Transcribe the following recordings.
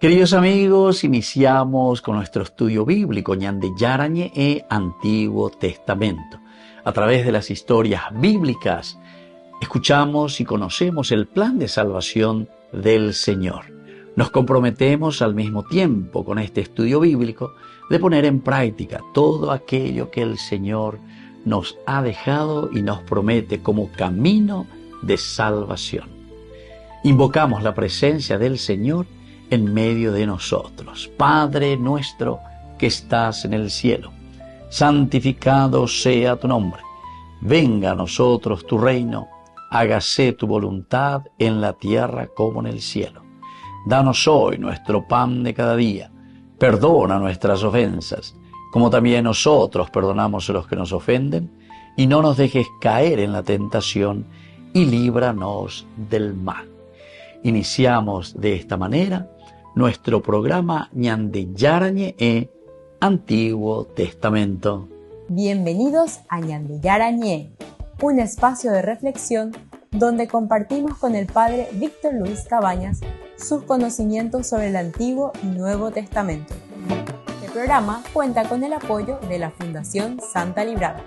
Queridos amigos, iniciamos con nuestro estudio bíblico Ñande Yarañe e Antiguo Testamento. A través de las historias bíblicas, escuchamos y conocemos el plan de salvación del Señor. Nos comprometemos al mismo tiempo con este estudio bíblico de poner en práctica todo aquello que el Señor nos ha dejado y nos promete como camino de salvación. Invocamos la presencia del Señor en medio de nosotros. Padre nuestro que estás en el cielo, santificado sea tu nombre. Venga a nosotros tu reino, hágase tu voluntad en la tierra como en el cielo. Danos hoy nuestro pan de cada día. Perdona nuestras ofensas, como también nosotros perdonamos a los que nos ofenden, y no nos dejes caer en la tentación, y líbranos del mal. Iniciamos de esta manera nuestro programa Ñande Yarañe e Antiguo Testamento. Bienvenidos a Ñande Yarañe, un espacio de reflexión donde compartimos con el Padre Víctor Luis Cabañas sus conocimientos sobre el Antiguo y Nuevo Testamento. Este programa cuenta con el apoyo de la Fundación Santa Librada.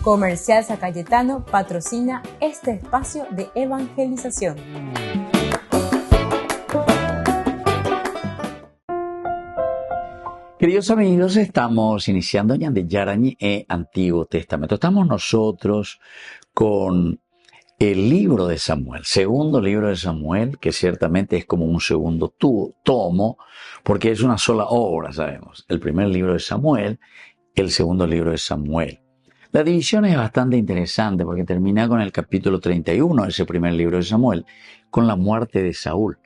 Comercial San Cayetano patrocina este espacio de evangelización. Queridos amigos, estamos iniciando Ñande Yarañe e Antiguo Testamento. Estamos nosotros con el libro de Samuel, segundo libro de Samuel, que ciertamente es como un segundo tomo, porque es una sola obra, sabemos. El primer libro de Samuel, el segundo libro de Samuel. La división es bastante interesante porque termina con el capítulo 31 de ese primer libro de Samuel, con la muerte de Saúl.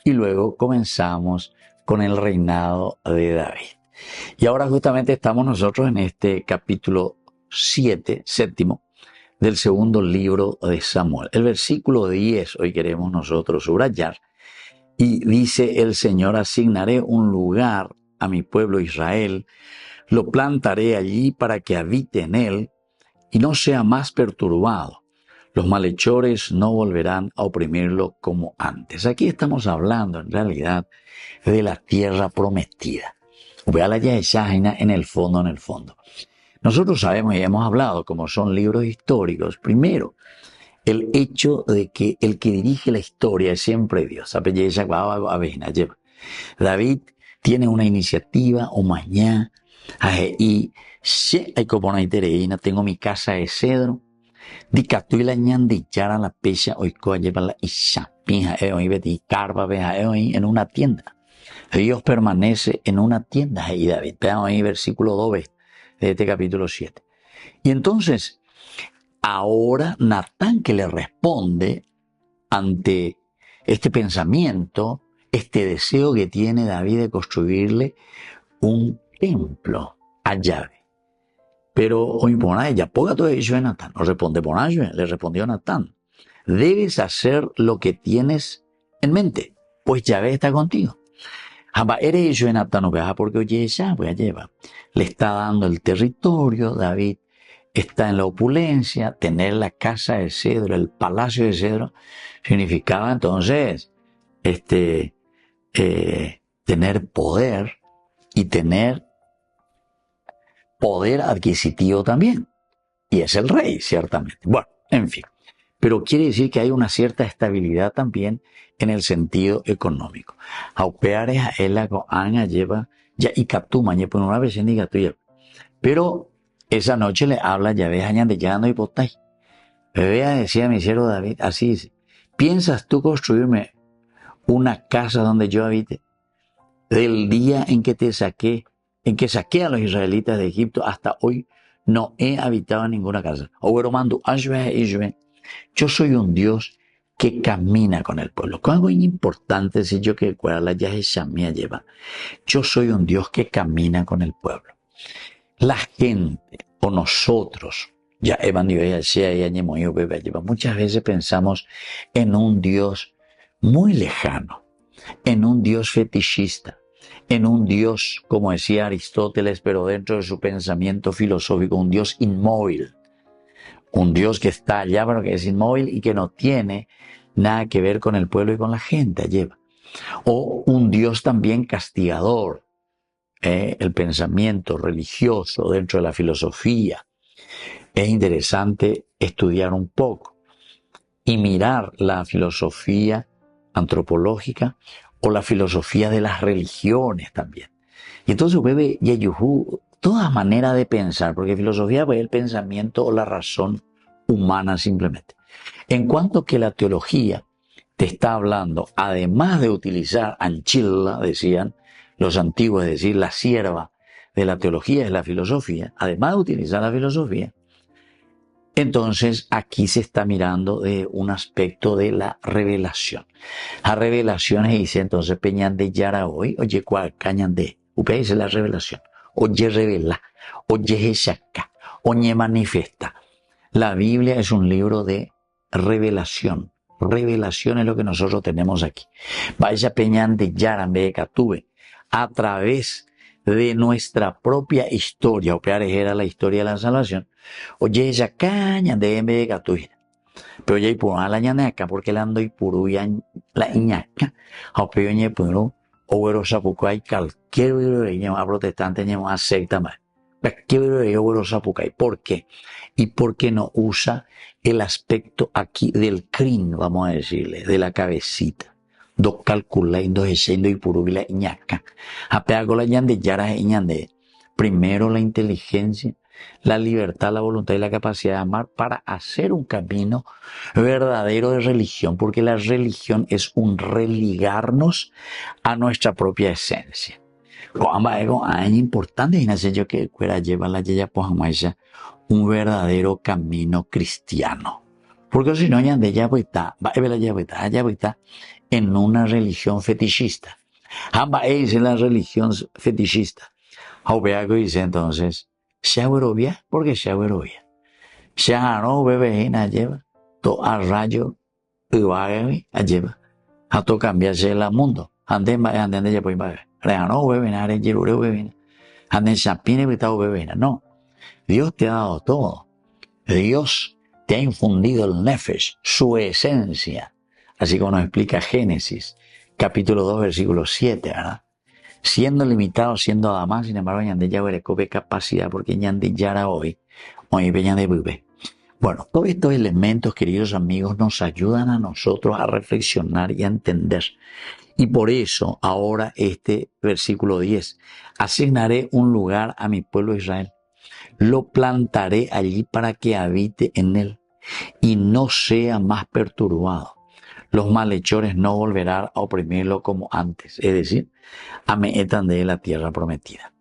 Y luego comenzamos con el reinado de David. Y ahora justamente estamos nosotros en este capítulo 7, del segundo libro de Samuel. El versículo 10 hoy queremos nosotros subrayar. Y dice el Señor: asignaré un lugar a mi pueblo Israel, lo plantaré allí para que habite en él y no sea más perturbado. Los malhechores no volverán a oprimirlo como antes. Aquí estamos hablando en realidad de la tierra prometida. En el fondo. Nosotros sabemos y hemos hablado, como son libros históricos, primero, el hecho de que el que dirige la historia es siempre Dios. David tiene una iniciativa o mañana y hay como unaitereína, tengo mi casa de cedro. Dicatuila Ñande Yara la pecha oikoa lleva la ishapinja en una tienda. Dios permanece en una tienda, y David. Veamos ahí versículo 2 de este capítulo 7. Y entonces, ahora Natán, que le responde ante este pensamiento, este deseo que tiene David de construirle un templo a Yahvé. Pero hoy por ella, ponga todo eso en Natán. No responde por ello, le respondió Natán: debes hacer lo que tienes en mente, pues Yahvé está contigo. Eres yo en Natán, porque oye ya, voy a llevar. Le está dando el territorio. David está en la opulencia. Tener la casa de cedro, el palacio de cedro, significaba entonces tener poder y tener poder adquisitivo también. Y es el rey, ciertamente. Bueno, en fin. Pero quiere decir que hay una cierta estabilidad también en el sentido económico. Pero esa noche le habla Yahvé Ñande Yarañe y Botay. Bebea, decía mi siervo David, así dice: ¿piensas tú construirme una casa donde yo habite? Del día en que saqué a los israelitas de Egipto hasta hoy, no he habitado en ninguna casa. Yo soy un Dios que camina con el pueblo. Algo importante si yo que la Yaheshamia lleva. Yo soy un Dios que camina con el pueblo. La gente o nosotros, muchas veces pensamos en un Dios muy lejano, en un Dios fetichista, en un Dios, como decía Aristóteles, pero dentro de su pensamiento filosófico, un Dios inmóvil. Un Dios que está allá, pero que es inmóvil y que no tiene nada que ver con el pueblo y con la gente, lleva. O un Dios también castigador, el pensamiento religioso dentro de la filosofía. Es interesante estudiar un poco y mirar la filosofía antropológica o la filosofía de las religiones también. Y entonces bebe Yeyuhu toda manera de pensar, porque filosofía es el pensamiento o la razón humana simplemente. En cuanto que la teología te está hablando, además de utilizar anchilla, decían los antiguos, es decir, la sierva de la teología es la filosofía, además de utilizar la filosofía, entonces aquí se está mirando de un aspecto de la revelación. La revelación dice entonces peñan de yara hoy, oye cuál cañan de, upe dice la revelación, oye revela, oye shaka, oye manifiesta. La Biblia es un libro de revelación. Revelación es lo que nosotros tenemos aquí. Vaya peñan de yara de catube, a través de nuestra propia historia, o peor era la historia de la salvación. Oye, ella caña de gatuina. Pero ya y por la ñana acá, porque la ando y puro ya la iñaca, o peor ñe puro, o vero sapucay, cualquier vero a protestante ñe a secta más. ¿Qué vero sapucay? ¿Por qué? Y porque no usa el aspecto aquí del crin, vamos a decirle, de la cabecita. Dos calculando, echando y puro la iñaca. Apeago la ñande yara ñande. Primero la inteligencia, la libertad, la voluntad y la capacidad de amar para hacer un camino verdadero de religión, porque la religión es un religarnos a nuestra propia esencia. Algo importante y nace yo que fuera lleva la yaya pojamaisha un verdadero camino cristiano. Porque si no, ya de ya está en una religión fetichista. Amba es la religión fetichista. Aubeago dice entonces, Shawerovia, porque Shawerovia. Shaharo bebe na lleva, to a rayo, uagami a lleva, a to cambiarse el mundo. Anden ya pues va. Reano bebe na, yerure bebe na. Anden chapine vitao bebe na. No. Dios te ha dado todo. Dios te ha infundido el nefesh, su esencia. Así como nos explica Génesis, capítulo 2, versículo 7, ¿verdad? Siendo limitado, siendo adamás, sin embargo, ñande ya cope capacidad, porque ñande yara hoy ñande bube. Bueno, todos estos elementos, queridos amigos, nos ayudan a nosotros a reflexionar y a entender. Y por eso, ahora este versículo 10, asignaré un lugar a mi pueblo Israel. Lo plantaré allí para que habite en él y no sea más perturbado. Los malhechores no volverán a oprimirlo como antes, es decir, a meetan de la tierra prometida.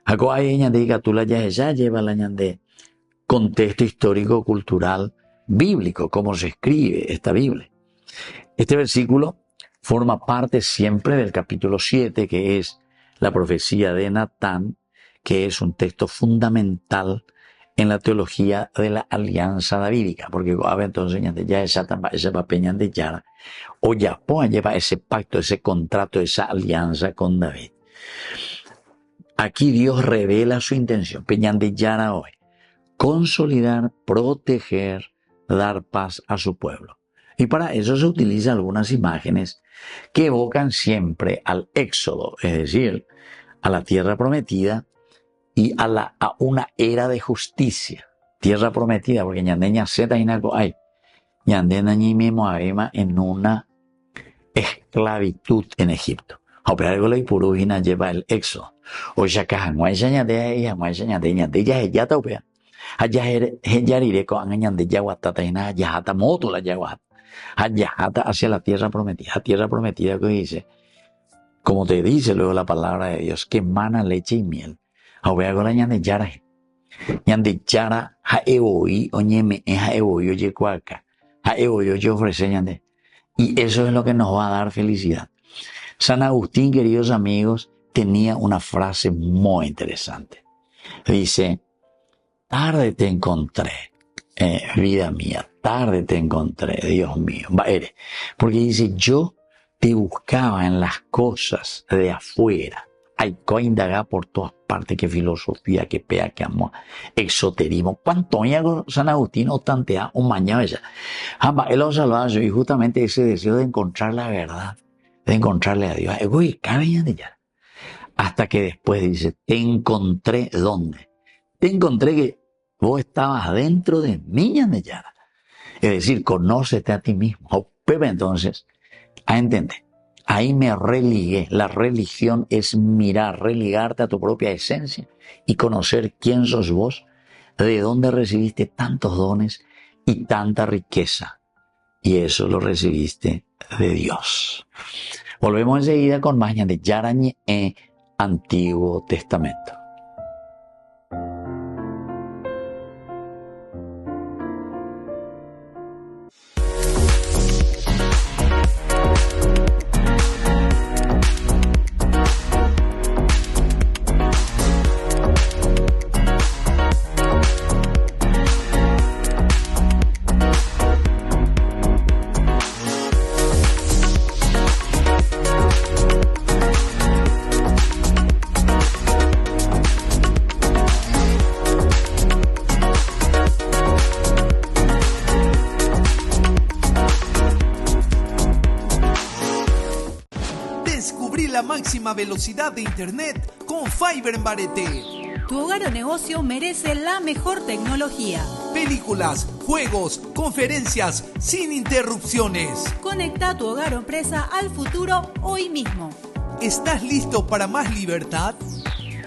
Acá hay ñande tú la ya lleva la ñande contexto histórico, cultural, bíblico, cómo se escribe esta Biblia. Este versículo forma parte siempre del capítulo 7, que es la profecía de Natán, que es un texto fundamental en la teología de la alianza davídica, porque a ver, entonces ya esa peña de Yara, o ya lleva ese pacto, ese contrato, esa alianza con David. Aquí Dios revela su intención, peña de Yara hoy, consolidar, proteger, dar paz a su pueblo. Y para eso se utilizan algunas imágenes que evocan siempre al éxodo, es decir, a la tierra prometida y a una era de justicia. Tierra prometida, porque ñandeña zeta y naco hay. Ñandeña ñi mismo en una esclavitud en Egipto. Aunque algo le purujina lleva el éxodo. O ya que hanguaya ñandeña ya taupea. Allá yarire con ñande yaguatata y nada yajata moto la yaguata. Yajata hacia la tierra prometida. La tierra prometida que dice, como te dice luego la palabra de Dios, que emana leche y miel. Ahora la ñande yara. Ñande yara ha evoí o ñeme ha evoí oye cuaca. Ha evoí oye ofrece ñande. Y eso es lo que nos va a dar felicidad. San Agustín, queridos amigos, tenía una frase muy interesante. Dice, tarde te encontré, vida mía, tarde te encontré, Dios mío. Porque dice, yo te buscaba en las cosas de afuera. Hay que indagar por todas parte, qué filosofía, qué pea, qué amor, exoterismo. ¿Cuánto hago San Agustín o tantea un mañana ya? Jamás él os salvaje y justamente ese deseo de encontrar la verdad, de encontrarle a Dios. Uy, cabe de ya. Hasta que después dice, te encontré, ¿dónde? Te encontré que vos estabas dentro de mí, de ya. Es decir, conócete a ti mismo. Oh, Pepe, entonces, entender. Ahí me religué. La religión es mirar, religarte a tu propia esencia y conocer quién sos vos, de dónde recibiste tantos dones y tanta riqueza. Y eso lo recibiste de Dios. Volvemos enseguida con más de Yarañe Antiguo Testamento. Máxima velocidad de internet con Fiber en Barete. Tu hogar o negocio merece la mejor tecnología. Películas, juegos, conferencias sin interrupciones. Conecta tu hogar o empresa al futuro hoy mismo. ¿Estás listo para más libertad?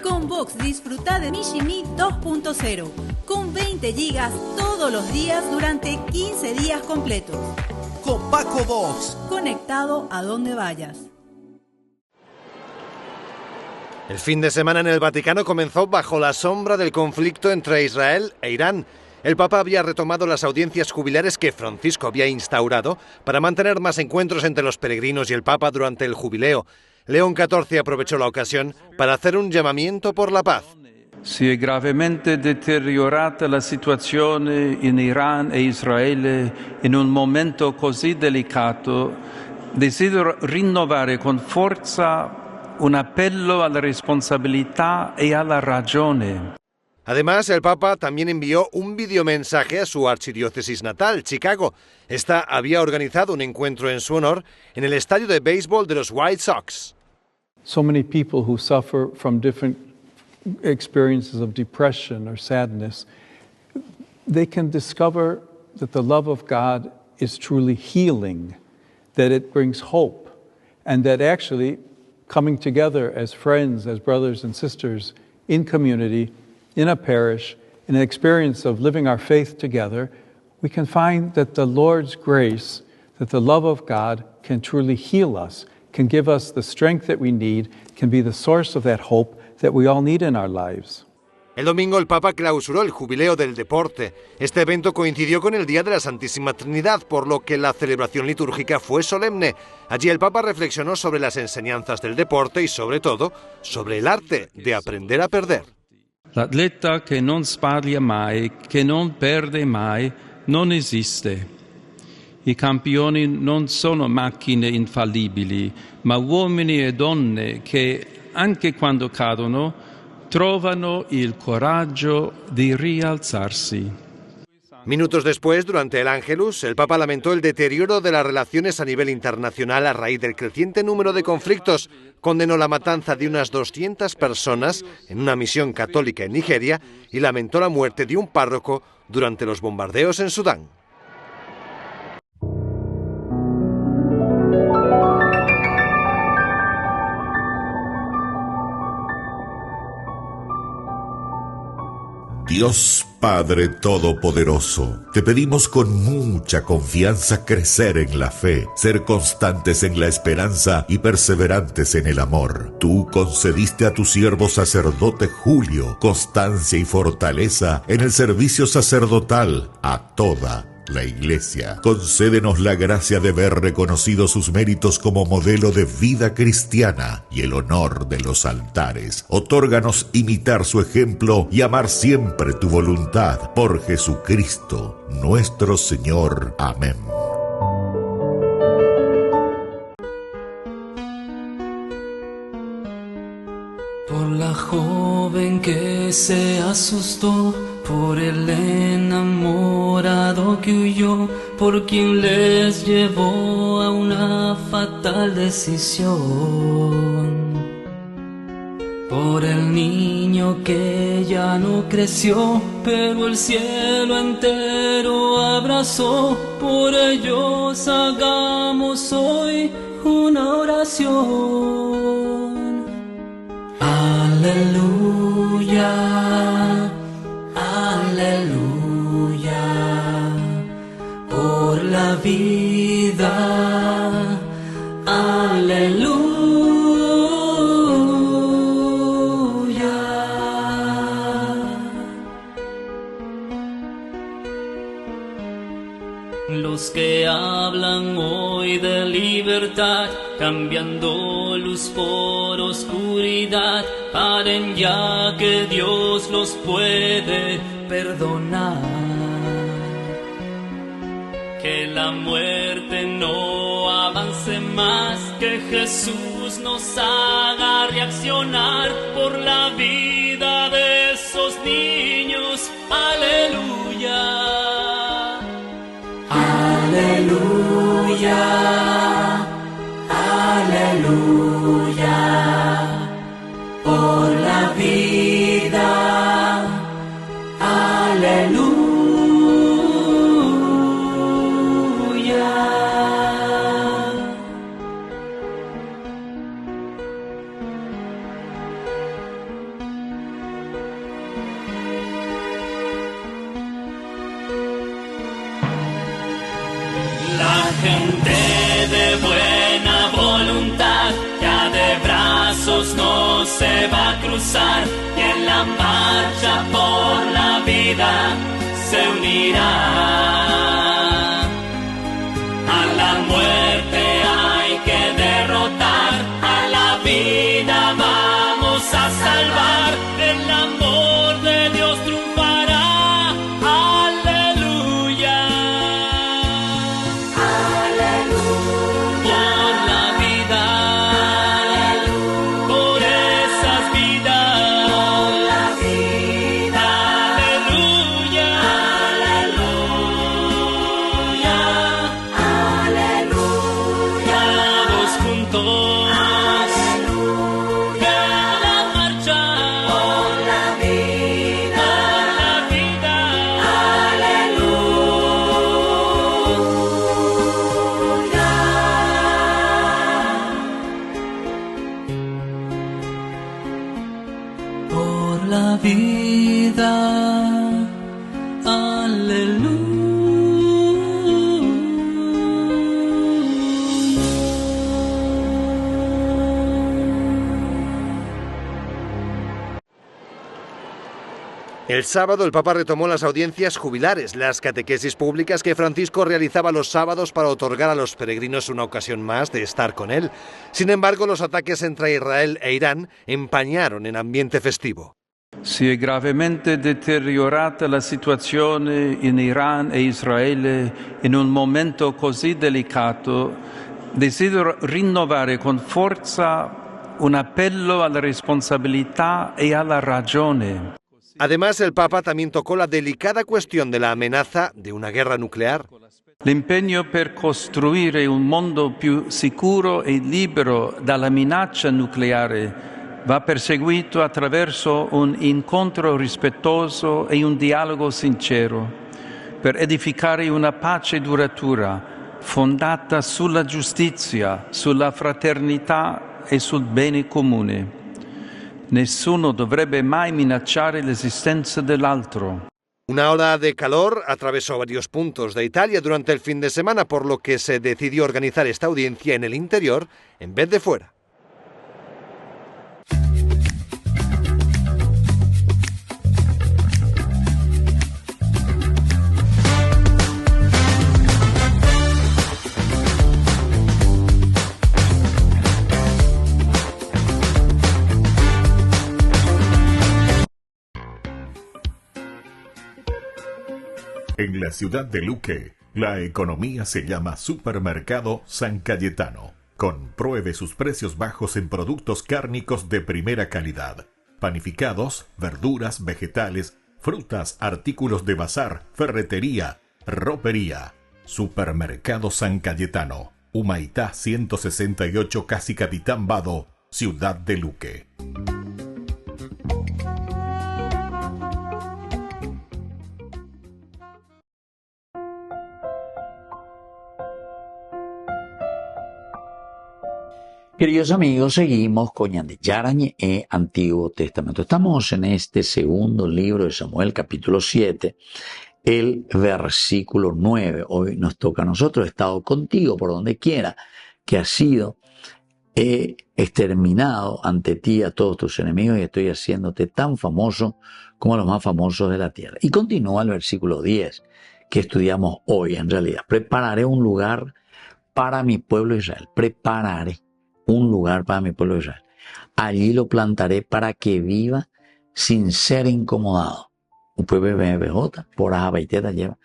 Con Vox disfruta de Mishimi 2.0 con 20 gigas todos los días durante 15 días completos. Con Paco Vox. Conectado a donde vayas. El fin de semana en el Vaticano comenzó bajo la sombra del conflicto entre Israel e Irán. El Papa había retomado las audiencias jubilares que Francisco había instaurado para mantener más encuentros entre los peregrinos y el Papa durante el jubileo. León XIV aprovechó la ocasión para hacer un llamamiento por la paz. Si è gravemente deteriorata la situazione in Iran e Israele in un momento così delicato, desidero rinnovare con forza un appello alla responsabilità e alla ragione. Además, el Papa también envió un videomensaje a su archidiócesis natal, Chicago. Esta había organizado un encuentro en su honor en el estadio de béisbol de los White Sox. So many people who suffer from different experiences of depression or sadness, they can discover that the love of God is truly healing, that it brings hope, and that actually coming together as friends, as brothers and sisters in community, in a parish, in an experience of living our faith together, we can find that the Lord's grace, that the love of God can truly heal us, can give us the strength that we need, can be the source of that hope that we all need in our lives. El domingo el Papa clausuró el Jubileo del Deporte. Este evento coincidió con el Día de la Santísima Trinidad, por lo que la celebración litúrgica fue solemne. Allí el Papa reflexionó sobre las enseñanzas del deporte y, sobre todo, sobre el arte de aprender a perder. L'atleta che non sbaglia mai, che non perde mai, non esiste. I campioni non sono macchine infallibili, ma uomini e donne che, anche quando cadono, trovano il coraggio di rialzarsi. Minutos después, durante el Ángelus, el Papa lamentó el deterioro de las relaciones a nivel internacional a raíz del creciente número de conflictos, condenó la matanza de unas 200 personas en una misión católica en Nigeria y lamentó la muerte de un párroco durante los bombardeos en Sudán. Dios Padre Todopoderoso, te pedimos con mucha confianza crecer en la fe, ser constantes en la esperanza y perseverantes en el amor. Tú concediste a tu siervo sacerdote Julio constancia y fortaleza en el servicio sacerdotal a toda la Iglesia. Concédenos la gracia de ver reconocidos sus méritos como modelo de vida cristiana y el honor de los altares. Otórganos imitar su ejemplo y amar siempre tu voluntad. Por Jesucristo, nuestro Señor. Amén. Por la joven que se asustó, por el enamorado que huyó, por quien les llevó a una fatal decisión. Por el niño que ya no creció, pero el cielo entero abrazó. Por ellos hagamos hoy una oración. Aleluya, aleluya, por la vida, aleluya. Los que hablan hoy de libertad, cambiando luz por oscuridad, paren ya que Dios los puede perdonar. Que la muerte no avance más, que Jesús nos haga reaccionar por la vida de esos niños. Aleluya. Aleluya, aleluya, por la vida, aleluya. Gente de buena voluntad, ya de brazos no se va a cruzar, y en la marcha por la vida se unirá. A la muerte hay que derrotar, a la vida vamos a salvar, el amor de Dios triunfará. Aleluya. La vida, aleluya. El sábado el Papa retomó las audiencias jubilares, las catequesis públicas que Francisco realizaba los sábados para otorgar a los peregrinos una ocasión más de estar con él. Sin embargo, los ataques entre Israel e Irán empañaron en ambiente festivo. Si è gravemente deteriorata la situazione in Iran e Israele in un momento così delicato, desidero rinnovare con forza un appello alla responsabilità e alla ragione. Además, el Papa también tocó la delicada cuestión de la amenaza de una guerra nuclear. L'impegno per costruire un mondo più sicuro e libero dalla minaccia nucleare va perseguito attraverso un incontro rispettoso e un dialogo sincero per edificare una pace duratura fondata sulla giustizia, sulla fraternità e sul bene comune. Nessuno dovrebbe mai minacciare l'esistenza dell'altro. Una ola de calor atravesó varios puntos de Italia durante el fin de semana, por lo que se decidió organizar esta audiencia en el interior en vez de fuera. En la ciudad de Luque, la economía se llama Supermercado San Cayetano. Compruebe sus precios bajos en productos cárnicos de primera calidad. Panificados, verduras, vegetales, frutas, artículos de bazar, ferretería, ropería. Supermercado San Cayetano, Humaitá 168, Casi Capitán Vado, Ciudad de Luque. Queridos amigos, seguimos con Ñande Yarañe e Antiguo Testamento. Estamos en este segundo libro de Samuel, capítulo 7, el versículo 9. Hoy nos toca a nosotros. He estado contigo por donde quiera que has sido. He exterminado ante ti a todos tus enemigos y estoy haciéndote tan famoso como los más famosos de la tierra. Y continúa el versículo 10 que estudiamos hoy en realidad. Prepararé un lugar para mi pueblo Israel. Prepararé un lugar para mi pueblo Israel. Allí lo plantaré para que viva sin ser incomodado. Por lleva.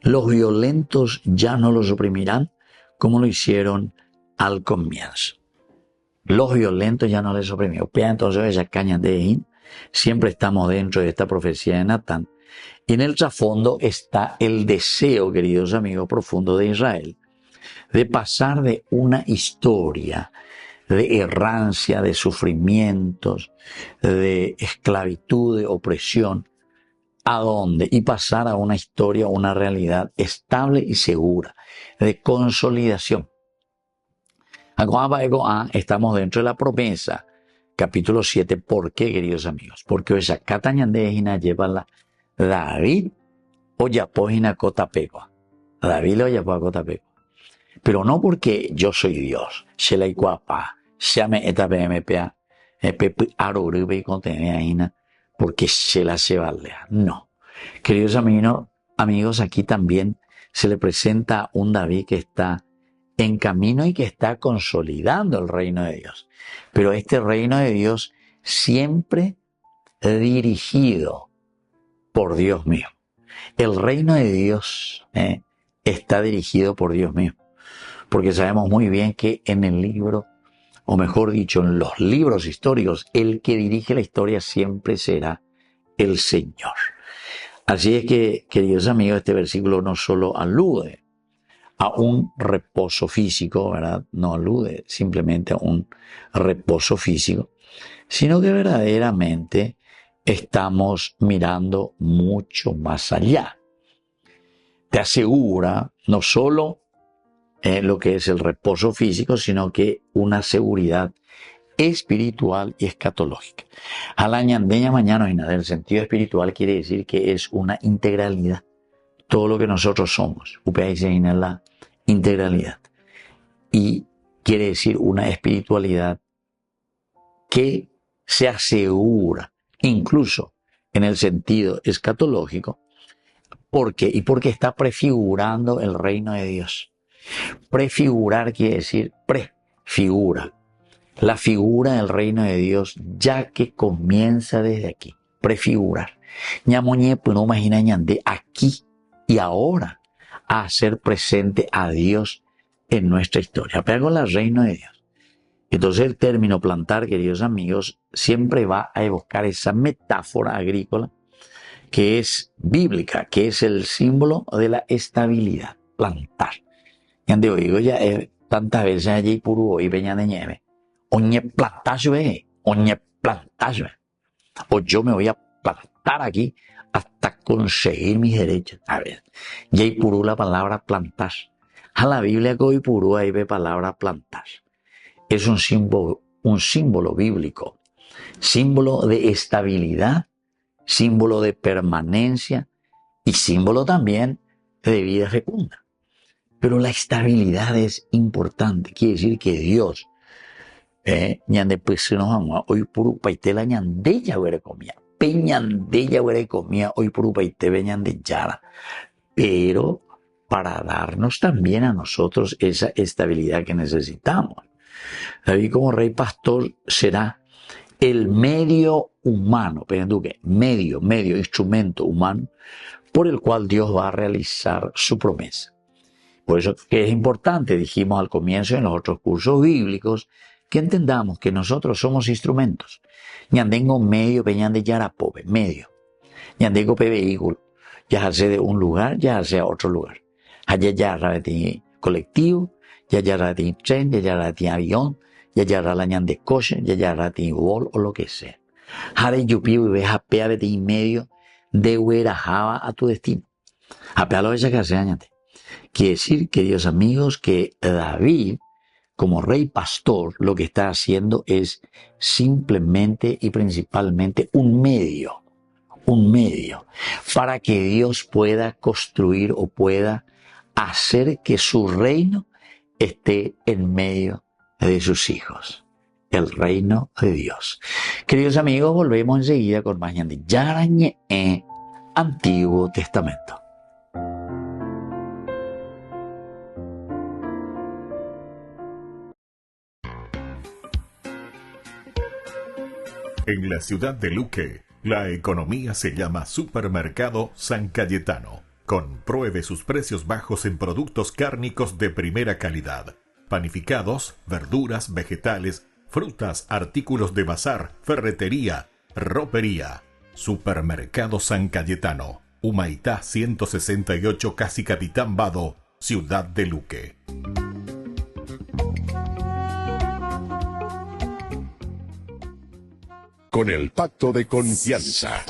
Los violentos ya no los oprimirán como lo hicieron al comienzo. Los violentos ya no les oprimieron. Entonces esa caña de siempre estamos dentro de esta profecía de Natán. Y en el trasfondo está el deseo, queridos amigos, profundo de Israel, de pasar de una historia de errancia, de sufrimientos, de esclavitud, de opresión, ¿a dónde? Y pasar a una historia, una realidad estable y segura, de consolidación. Estamos dentro de la promesa, capítulo 7. ¿Por qué, queridos amigos? Porque esa catañandejina lleva la David o yapojina cotapegua. David o yapojina cotapegua. Pero no porque yo soy Dios, se la iguapa, se me eta PMPA, arurube y contenida, porque se la se vale. No. Queridos amigos, aquí también se le presenta un David que está en camino y que está consolidando el reino de Dios. Pero este reino de Dios siempre dirigido por Dios mismo. El reino de Dios está dirigido por Dios mismo. Porque sabemos muy bien que en el libro, o mejor dicho, en los libros históricos, el que dirige la historia siempre será el Señor. Así es que, queridos amigos, este versículo no solo alude a un reposo físico, ¿verdad? No alude simplemente a un reposo físico, sino que verdaderamente estamos mirando mucho más allá. Te asegura no solo lo que es el reposo físico, sino que una seguridad espiritual y escatológica. A la ñandeña mañana en el sentido espiritual quiere decir que es una integralidad. Todo lo que nosotros somos, en la integralidad. Y quiere decir una espiritualidad que se asegura, incluso en el sentido escatológico. ¿Por qué? Y porque está prefigurando el reino de Dios. Prefigurar quiere decir prefigura. La figura del reino de Dios ya que comienza desde aquí. Prefigurar. Ñamoñe, pues no imagina ñande aquí y ahora a hacer presente a Dios en nuestra historia. Pero con el reino de Dios. Entonces el término plantar, queridos amigos, siempre va a evocar esa metáfora agrícola que es bíblica, que es el símbolo de la estabilidad. Plantar. Ñande oigo ya tantas veces allí puro hoy veña de nieve. Oñe plantajo, oñe plantajo. O yo me voy a plantar aquí hasta conseguir mis derechos. A ver, ya hay puro la palabra plantar. A la Biblia que hoy puro ahí ve palabra plantar. Es un símbolo bíblico, símbolo de estabilidad, símbolo de permanencia y símbolo también de vida fecunda. Pero la estabilidad es importante, quiere decir que Dios, ñande pues nos vamos, hoy puro paite la ñandella huere comía, peñandella huere comía, hoy puro paite veñande yara, pero para darnos también a nosotros esa estabilidad que necesitamos. David como rey pastor será el medio humano, medio instrumento humano por el cual Dios va a realizar su promesa. Por eso que es importante, dijimos al comienzo en los otros cursos bíblicos, que entendamos que nosotros somos instrumentos. Ñandengo medio, peñande yarapobe, medio. Ñandengo pe vehículo, ya sea de un lugar, ya sea otro lugar. Allá ya rabeti colectivo, ya rabeti tren, ya rabeti avión, ya la ñande coche, ya rabeti vol o lo que sea. Jare yupiu y ve japea beti medio de huerajaba a tu destino. Japea lo esa que hace añate. Quiere decir, queridos amigos, que David, como rey pastor, lo que está haciendo es simplemente y principalmente un medio para que Dios pueda construir o pueda hacer que su reino esté en medio de sus hijos. El reino de Dios. Queridos amigos, volvemos enseguida con más de Yarañe Antiguo Testamento. En la ciudad de Luque, la economía se llama Supermercado San Cayetano. Compruebe sus precios bajos en productos cárnicos de primera calidad. Panificados, verduras, vegetales, frutas, artículos de bazar, ferretería, ropería. Supermercado San Cayetano, Humaitá 168, Casi Capitán Vado, ciudad de Luque. Con el Pacto de Confianza,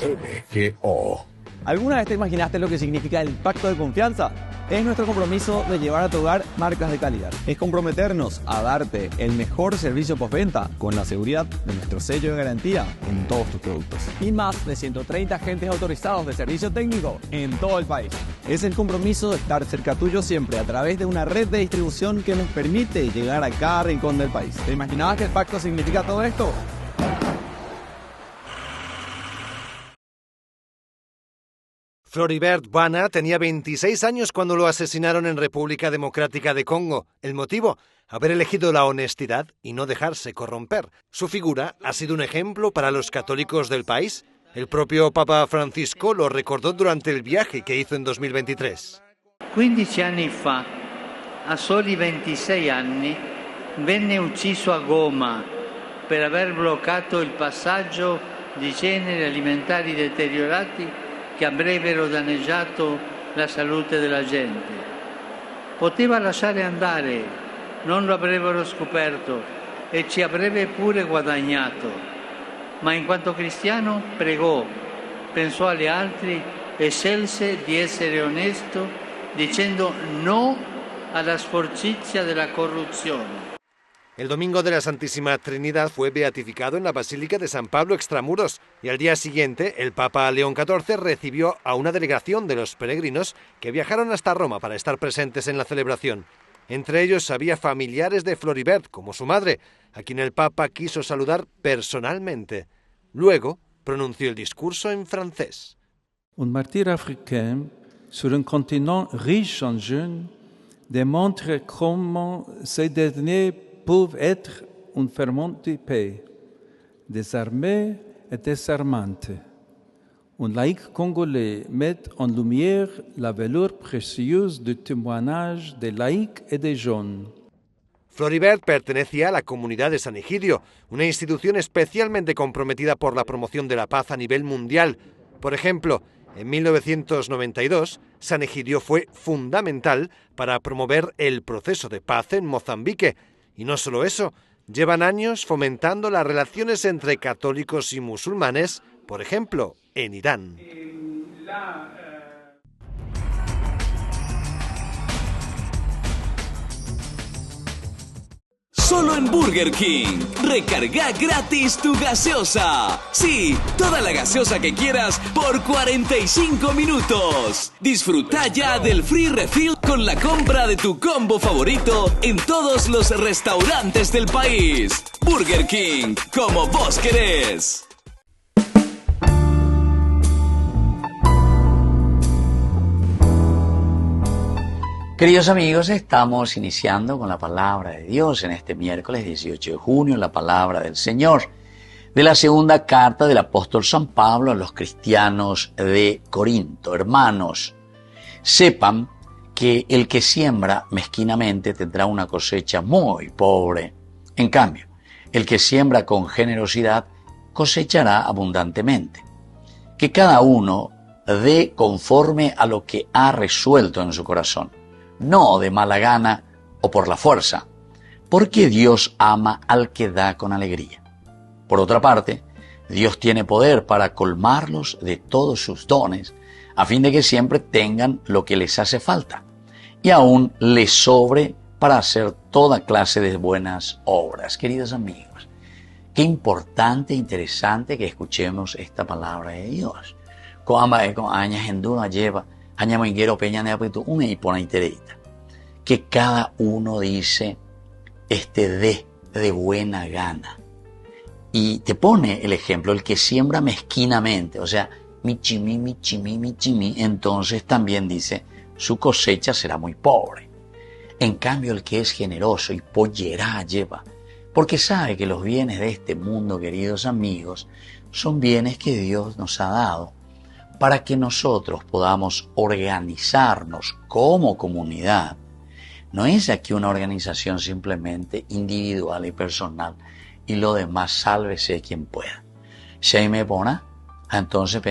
MGO. ¿Alguna vez te imaginaste lo que significa el Pacto de Confianza? Es nuestro compromiso de llevar a tu hogar marcas de calidad. Es comprometernos a darte el mejor servicio postventa con la seguridad de nuestro sello de garantía en todos tus productos. Y más de 130 agentes autorizados de servicio técnico en todo el país. Es el compromiso de estar cerca tuyo siempre a través de una red de distribución que nos permite llegar a cada rincón del país. ¿Te imaginabas que el pacto significa todo esto? Floribert Bana tenía 26 años cuando lo asesinaron en República Democrática de Congo. ¿El motivo? Haber elegido la honestidad y no dejarse corromper. Su figura ha sido un ejemplo para los católicos del país. El propio Papa Francisco lo recordó durante el viaje que hizo en 2023. 15 anni fa, a soli 26 anni, venne ucciso a Goma per aver bloccato il passaggio di generi alimentari deteriorati che avrebbero danneggiato la salute della gente. Poteva lasciare andare, non lo avrebbero scoperto e ci avrebbe pure guadagnato. Ma in quanto cristiano pregò, pensò agli altri e scelse di essere onesto dicendo no alla sporcizia della corruzione. El domingo de la Santísima Trinidad fue beatificado en la Basílica de San Pablo Extramuros y al día siguiente el Papa León XIV recibió a una delegación de los peregrinos que viajaron hasta Roma para estar presentes en la celebración. Entre ellos había familiares de Floribert, como su madre, a quien el Papa quiso saludar personalmente. Luego pronunció el discurso en francés. Un martyr africain sur un continent riche en jeunes démontre comment ces derniers peuvent être un ferment de paix, désarmé et désarmante. Un laïc congolais met en lumière la valeur précieuse du témoignage des laïcs et des jeunes. Floribert pertenecía a la comunidad de San Egidio, una institución especialmente comprometida por la promoción de la paz a nivel mundial. Por ejemplo, en 1992, San Egidio fue fundamental para promover el proceso de paz en Mozambique. Y no solo eso, llevan años fomentando las relaciones entre católicos y musulmanes, por ejemplo, en Irán. Solo en Burger King. Recarga gratis tu gaseosa. Sí, toda la gaseosa que quieras por 45 minutos. Disfruta ya del free refill con la compra de tu combo favorito en todos los restaurantes del país. Burger King, como vos querés. Queridos amigos, estamos iniciando con la palabra de Dios en este miércoles 18 de junio, la palabra del Señor, de la segunda carta del apóstol San Pablo a los cristianos de Corinto. Hermanos, sepan que el que siembra mezquinamente tendrá una cosecha muy pobre. En cambio, el que siembra con generosidad cosechará abundantemente. Que cada uno dé conforme a lo que ha resuelto en su corazón, no de mala gana o por la fuerza, porque Dios ama al que da con alegría. Por otra parte, Dios tiene poder para colmarlos de todos sus dones, a fin de que siempre tengan lo que les hace falta, y aún les sobre para hacer toda clase de buenas obras. Queridos amigos, qué importante e interesante que escuchemos esta palabra de Dios. Que cada uno dice de buena gana. Y te pone el ejemplo, el que siembra mezquinamente, o sea, michimi, entonces también dice, su cosecha será muy pobre. En cambio, el que es generoso y pollerá lleva, porque sabe que los bienes de este mundo, queridos amigos, son bienes que Dios nos ha dado para que nosotros podamos organizarnos como comunidad. No es aquí una organización simplemente individual y personal y lo demás sálvese quien pueda. Entonces,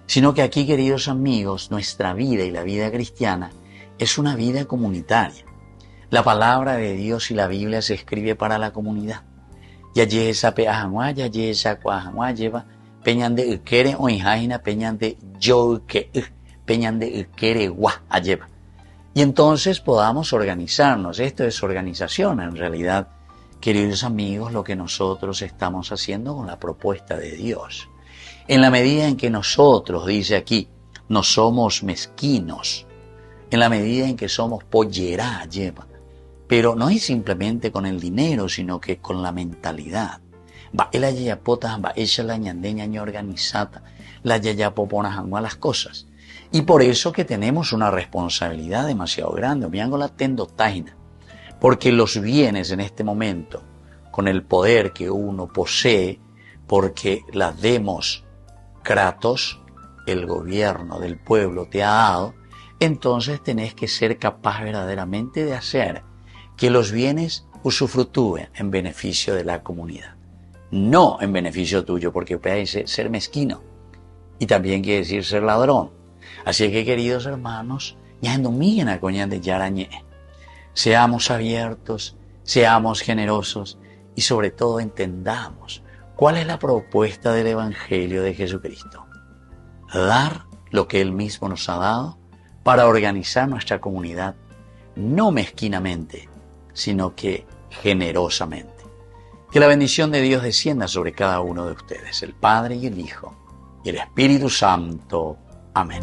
sino que aquí, queridos amigos, nuestra vida y la vida cristiana es una vida comunitaria. La palabra de Dios y la Biblia se escribe para la comunidad. Y entonces podamos organizarnos. Esto es organización, en realidad, queridos amigos, lo que nosotros estamos haciendo con la propuesta de Dios. En la medida en que nosotros, dice aquí, no somos mezquinos, en la medida en que somos pollerá, lleva, pero no es simplemente con el dinero, sino que con la mentalidad. La yayapota, ella la ñandeña organizada, la yayapopona jangua las cosas. Y por eso que tenemos una responsabilidad demasiado grande, la tendo taina, porque los bienes en este momento, con el poder que uno posee, porque las demos Kratos, el gobierno del pueblo te ha dado, entonces tenés que ser capaz verdaderamente de hacer que los bienes usufructúen en beneficio de la comunidad, no en beneficio tuyo, porque puede ser mezquino y también quiere decir ser ladrón. Así que, queridos hermanos, seamos abiertos, seamos generosos y sobre todo entendamos cuál es la propuesta del Evangelio de Jesucristo. Dar lo que Él mismo nos ha dado para organizar nuestra comunidad, no mezquinamente, sino que generosamente. Que la bendición de Dios descienda sobre cada uno de ustedes, el Padre y el Hijo y el Espíritu Santo. Amén.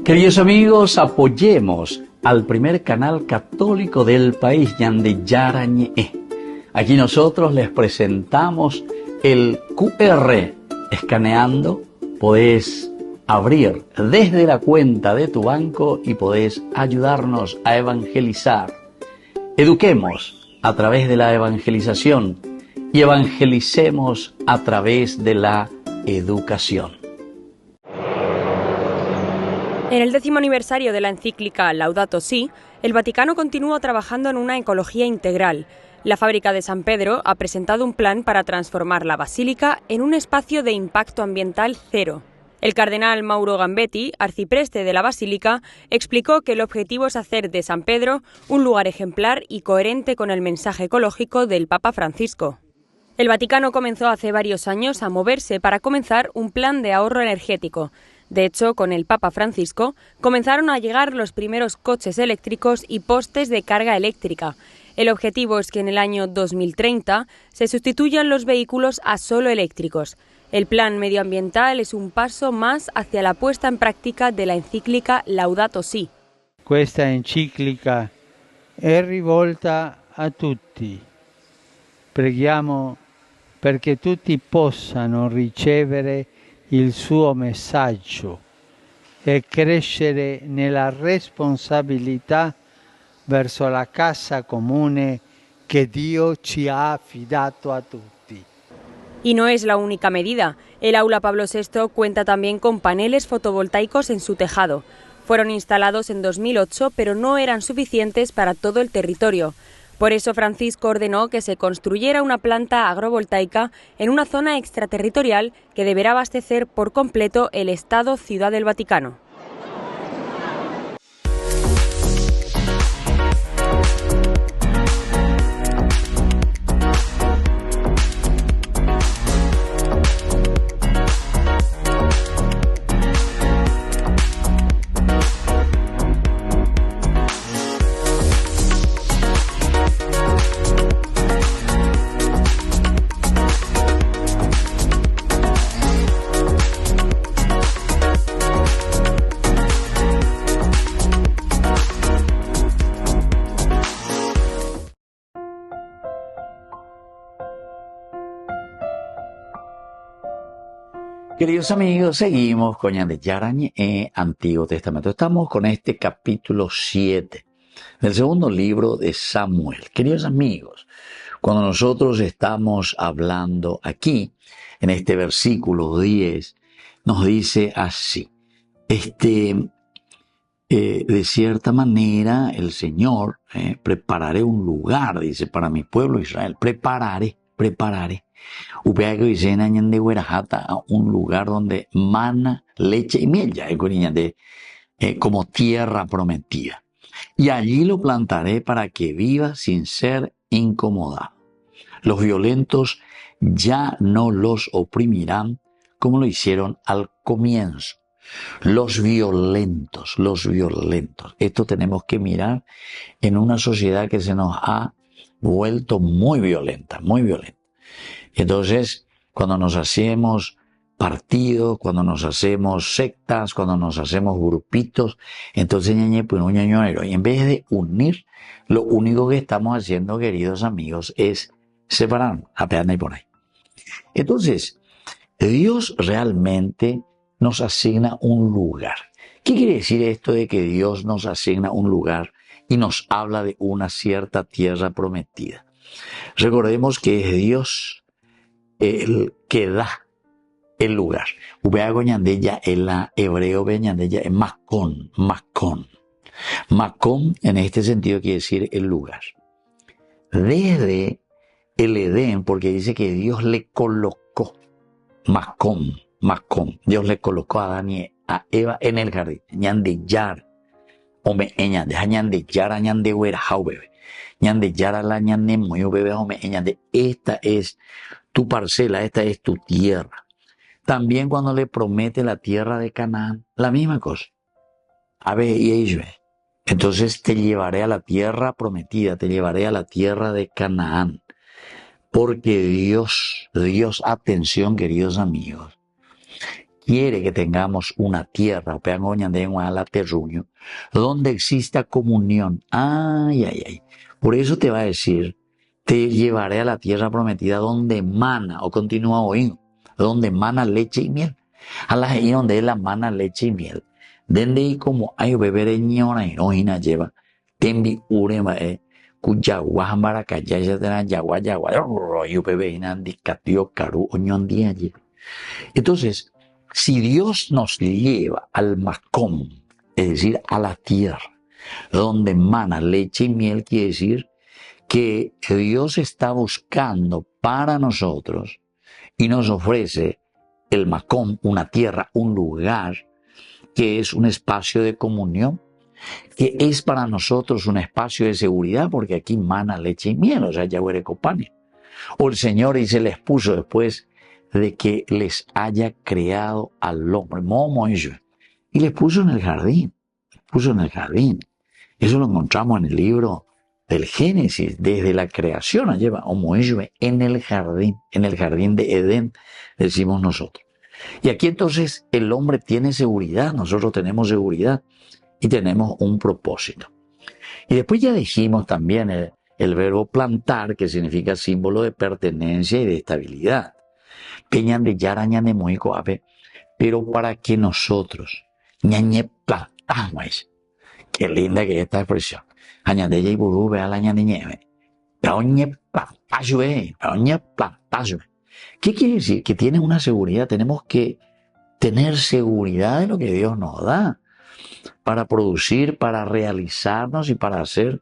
Queridos amigos, apoyemos al primer canal católico del país, Ñande Yarañe. Aquí nosotros les presentamos el QR. Escaneando, podés abrir desde la cuenta de tu banco y podés ayudarnos a evangelizar. Eduquemos a través de la evangelización y evangelicemos a través de la educación. En el 10º aniversario de la encíclica Laudato Si, el Vaticano continúa trabajando en una ecología integral. La fábrica de San Pedro ha presentado un plan para transformar la basílica en un espacio de impacto ambiental cero. El cardenal Mauro Gambetti, arcipreste de la basílica, explicó que el objetivo es hacer de San Pedro un lugar ejemplar y coherente con el mensaje ecológico del Papa Francisco. El Vaticano comenzó hace varios años a moverse para comenzar un plan de ahorro energético. De hecho, con el Papa Francisco comenzaron a llegar los primeros coches eléctricos y postes de carga eléctrica. El objetivo es que en el año 2030 se sustituyan los vehículos a solo eléctricos. El plan medioambiental es un paso más hacia la puesta en práctica de la encíclica Laudato Si. Questa enciclica è rivolta a tutti. Preghiamo perché tutti possano ricevere il suo messaggio e crescere nella responsabilità verso la casa comune che Dio ci ha affidato a tutti. Y no es la única medida. El aula Pablo VI cuenta también con paneles fotovoltaicos en su tejado. Fueron instalados en 2008, pero no eran suficientes para todo el territorio. Por eso Francisco ordenó que se construyera una planta agrovoltaica en una zona extraterritorial que deberá abastecer por completo el Estado Ciudad del Vaticano. Queridos amigos, seguimos con Ñande Yarañe en Antiguo Testamento. Estamos con este capítulo 7 del segundo libro de Samuel. Queridos amigos, cuando nosotros estamos hablando aquí, en este versículo 10, nos dice así, de cierta manera el Señor, prepararé un lugar, dice, para mi pueblo Israel, prepararé. Un lugar donde mana leche y miel, ya como tierra prometida. Y allí lo plantaré para que viva sin ser incomodado. Los violentos ya no los oprimirán como lo hicieron al comienzo. Los violentos. Esto tenemos que mirar en una sociedad que se nos ha vuelto muy violenta. Entonces, cuando nos hacemos partidos, cuando nos hacemos sectas, cuando nos hacemos grupitos, entonces y en vez de unir, lo único que estamos haciendo, queridos amigos, es separarnos, apenas y por ahí. Entonces, Dios realmente nos asigna un lugar. ¿Qué quiere decir esto de que Dios nos asigna un lugar y nos habla de una cierta tierra prometida? Recordemos que es Dios el que da el lugar. Ubeagoñandella en la hebreo beñandella es Macón. Macón en este sentido quiere decir el lugar. Desde el Edén, porque dice que Dios le colocó Macón. Dios le colocó a Adán y a Eva en el jardín. Ñandillar. Ome eñande, ñandillar a ñande huerajau bebé. Ñandillar a la ñande muy bebé ome eñande. Esta es tu parcela, esta es tu tierra. También cuando le promete la tierra de Canaán, la misma cosa. Entonces te llevaré a la tierra prometida, te llevaré a la tierra de Canaán. Porque Dios, atención queridos amigos, quiere que tengamos una tierra, donde exista comunión. Por eso te va a decir, te llevaré a la tierra prometida donde mana, o continúa hoy, donde mana leche y miel. A la ahí donde es la mana leche y miel. Dende y como hay beber ñora y no hina lleva, tembi urema cuyaguajambara callaya de la yagua, yo bebé inandicatio caru oñón día allí. Entonces, si Dios nos lleva al Macón, es decir, a la tierra, donde mana leche y miel, quiere decir que Dios está buscando para nosotros y nos ofrece el Macón, una tierra, un lugar que es un espacio de comunión, que es para nosotros un espacio de seguridad, porque aquí mana leche y miel, o sea, Yahuerecopania. O el Señor y se les puso después de que les haya creado al hombre, y les puso en el jardín, Eso lo encontramos en el libro del Génesis, desde la creación, lleva en el jardín de Edén, decimos nosotros. Y aquí entonces el hombre tiene seguridad, nosotros tenemos seguridad y tenemos un propósito. Y después ya dijimos también el verbo plantar, que significa símbolo de pertenencia y de estabilidad. Pero para que nosotros plantamos, qué linda que es esta expresión. Añade y burú, vea la añade nieve. Paoñe plantajo. ¿Qué quiere decir? Que tienes una seguridad. Tenemos que tener seguridad de lo que Dios nos da para producir, para realizarnos y para hacer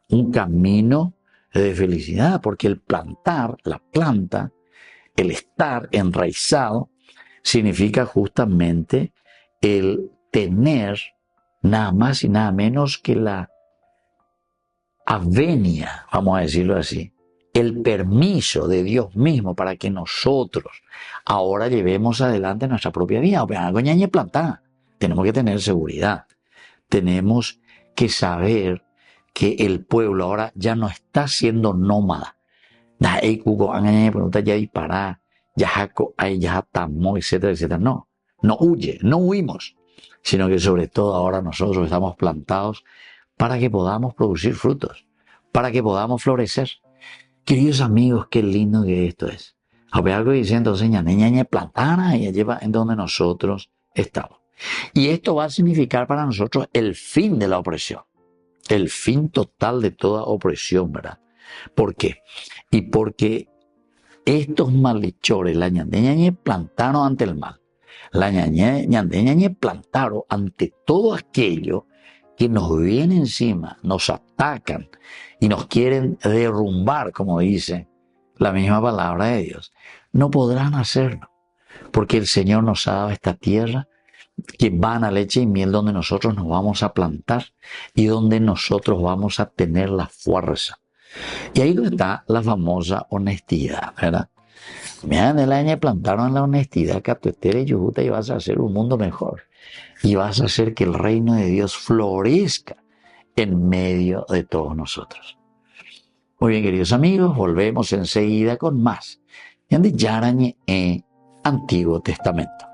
un camino de felicidad. Porque el plantar, la planta, el estar enraizado, significa justamente el tener nada más y nada menos que la avenia, vamos a decirlo así, el permiso de Dios mismo para que nosotros ahora llevemos adelante nuestra propia vida. Tenemos que tener seguridad. Tenemos que saber que el pueblo ahora ya no está siendo nómada. Etcétera, etcétera. No huye, no huimos, sino que sobre todo ahora nosotros estamos plantados para que podamos producir frutos, para que podamos florecer. Queridos amigos, qué lindo que esto es. Algo diciendo, plantana y lleva en donde nosotros estamos. Y esto va a significar para nosotros el fin de la opresión, el fin total de toda opresión, ¿verdad? ¿Por qué? Y porque estos malhechores, la ñandeñañe, plantaron ante el mal. La ñandeñañe plantaron ante todo aquello que nos viene encima, nos atacan y nos quieren derrumbar, como dice la misma palabra de Dios. No podrán hacerlo, porque el Señor nos ha dado esta tierra que mana leche y miel, donde nosotros nos vamos a plantar y donde nosotros vamos a tener la fuerza. Y ahí está la famosa honestidad, ¿verdad? Mira, en el año plantaron la honestidad, Catuetera y Yujuta, y vas a hacer un mundo mejor. Y vas a hacer que el reino de Dios florezca en medio de todos nosotros. Muy bien, queridos amigos, volvemos enseguida con más. Yandi Yarañe Antiguo Testamento.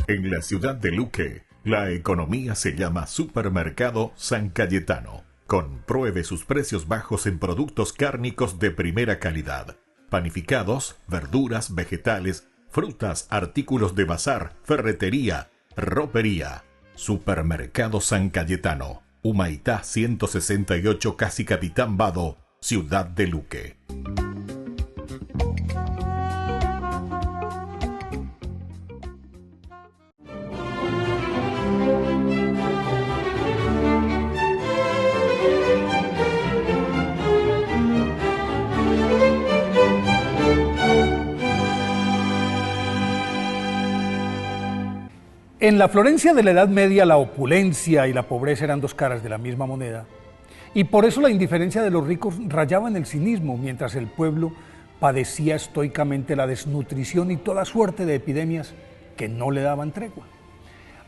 En la ciudad de Luque, la economía se llama Supermercado San Cayetano. Compruebe sus precios bajos en productos cárnicos de primera calidad. Panificados, verduras, vegetales, frutas, artículos de bazar, ferretería, ropería. Supermercado San Cayetano. Humaitá 168, Casi Capitán Vado, ciudad de Luque. En la Florencia de la Edad Media, la opulencia y la pobreza eran dos caras de la misma moneda, y por eso la indiferencia de los ricos rayaba en el cinismo, mientras el pueblo padecía estoicamente la desnutrición y toda suerte de epidemias que no le daban tregua.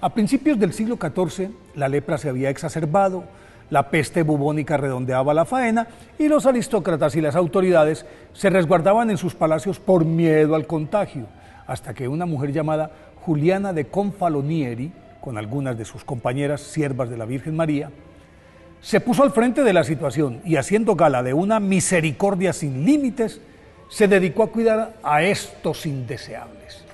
A principios del siglo XIV, la lepra se había exacerbado, la peste bubónica redondeaba la faena, y los aristócratas y las autoridades se resguardaban en sus palacios por miedo al contagio, hasta que una mujer llamada Juliana de Confalonieri, con algunas de sus compañeras siervas de la Virgen María, se puso al frente de la situación y, haciendo gala de una misericordia sin límites, se dedicó a cuidar a estos indeseables.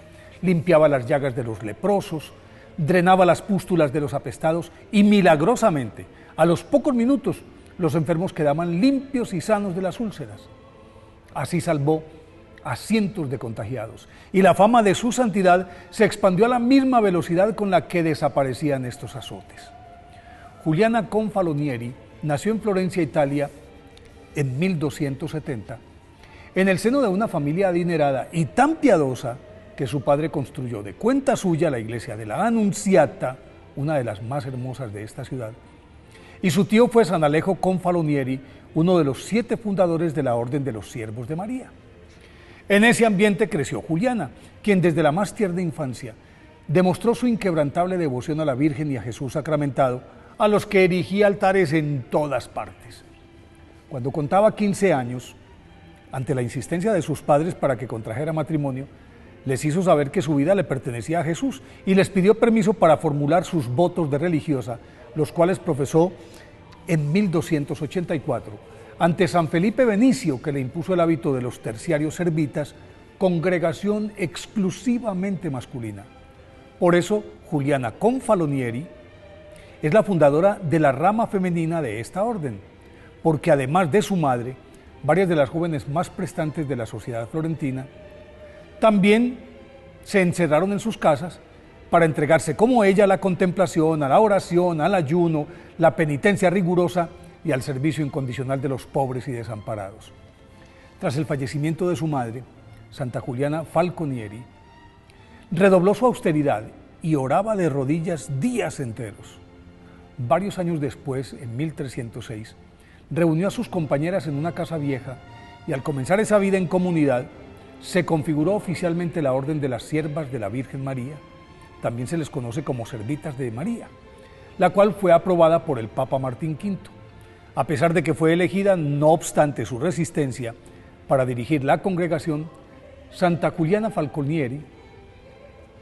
Limpiaba las llagas de los leprosos, drenaba las pústulas de los apestados y, milagrosamente, a los pocos minutos, los enfermos quedaban limpios y sanos de las úlceras. Así salvó a cientos de contagiados, y la fama de su santidad se expandió a la misma velocidad con la que desaparecían estos azotes. Juliana Confalonieri nació en Florencia, Italia, en 1270, en el seno de una familia adinerada y tan piadosa que su padre construyó de cuenta suya la iglesia de la Annunziata, una de las más hermosas de esta ciudad, y su tío fue San Alejo Confalonieri, uno de los 7 fundadores de la Orden de los Siervos de María. En ese ambiente creció Juliana, quien desde la más tierna infancia demostró su inquebrantable devoción a la Virgen y a Jesús sacramentado, a los que erigía altares en todas partes. Cuando contaba 15 años, ante la insistencia de sus padres para que contrajera matrimonio, les hizo saber que su vida le pertenecía a Jesús y les pidió permiso para formular sus votos de religiosa, los cuales profesó en 1284, ante San Felipe Benicio, que le impuso el hábito de los terciarios servitas, congregación exclusivamente masculina. Por eso, Juliana Confalonieri es la fundadora de la rama femenina de esta orden, porque además de su madre, varias de las jóvenes más prestantes de la sociedad florentina también se encerraron en sus casas para entregarse como ella a la contemplación, a la oración, al ayuno, la penitencia rigurosa y al servicio incondicional de los pobres y desamparados. Tras el fallecimiento de su madre, Santa Juliana Falconieri redobló su austeridad y oraba de rodillas días enteros. Varios años después, en 1306, reunió a sus compañeras en una casa vieja y al comenzar esa vida en comunidad, se configuró oficialmente la Orden de las Siervas de la Virgen María, también se les conoce como Servitas de María, la cual fue aprobada por el Papa Martín V, a pesar de que fue elegida, no obstante su resistencia, para dirigir la congregación. Santa Juliana Falconieri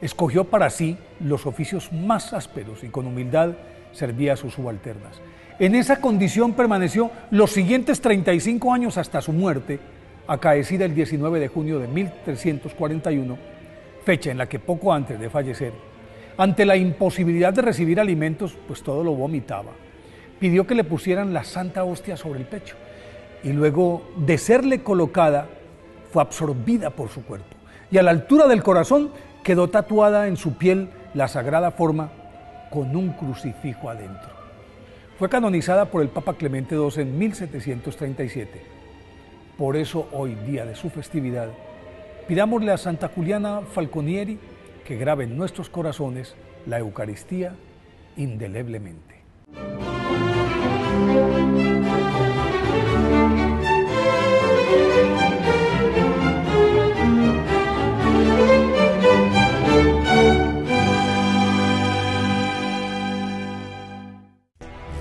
escogió para sí los oficios más ásperos y con humildad servía a sus subalternas. En esa condición permaneció los siguientes 35 años hasta su muerte, acaecida el 19 de junio de 1341, fecha en la que poco antes de fallecer, ante la imposibilidad de recibir alimentos, pues todo lo vomitaba, pidió que le pusieran la Santa Hostia sobre el pecho y luego de serle colocada fue absorbida por su cuerpo y a la altura del corazón quedó tatuada en su piel la sagrada forma con un crucifijo adentro. Fue canonizada por el Papa Clemente II en 1737. Por eso hoy, día de su festividad, pidámosle a Santa Juliana Falconieri que grabe en nuestros corazones la Eucaristía indeleblemente.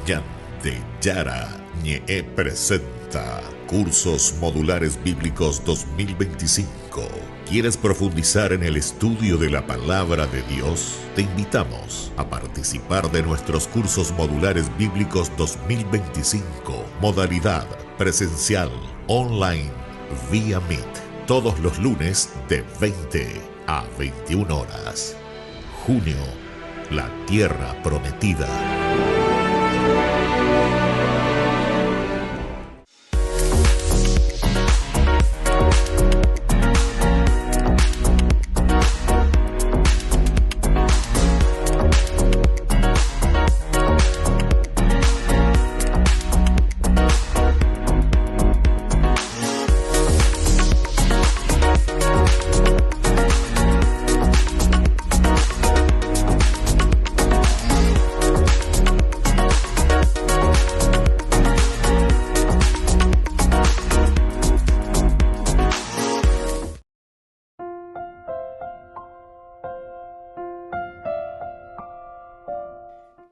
Ñande Yara Ñe presenta Cursos Modulares Bíblicos 2025. ¿Quieres profundizar en el estudio de la Palabra de Dios? Te invitamos a participar de nuestros Cursos Modulares Bíblicos 2025, modalidad presencial, online, vía Meet, todos los lunes de 20 a 21 horas. Junio, la Tierra Prometida.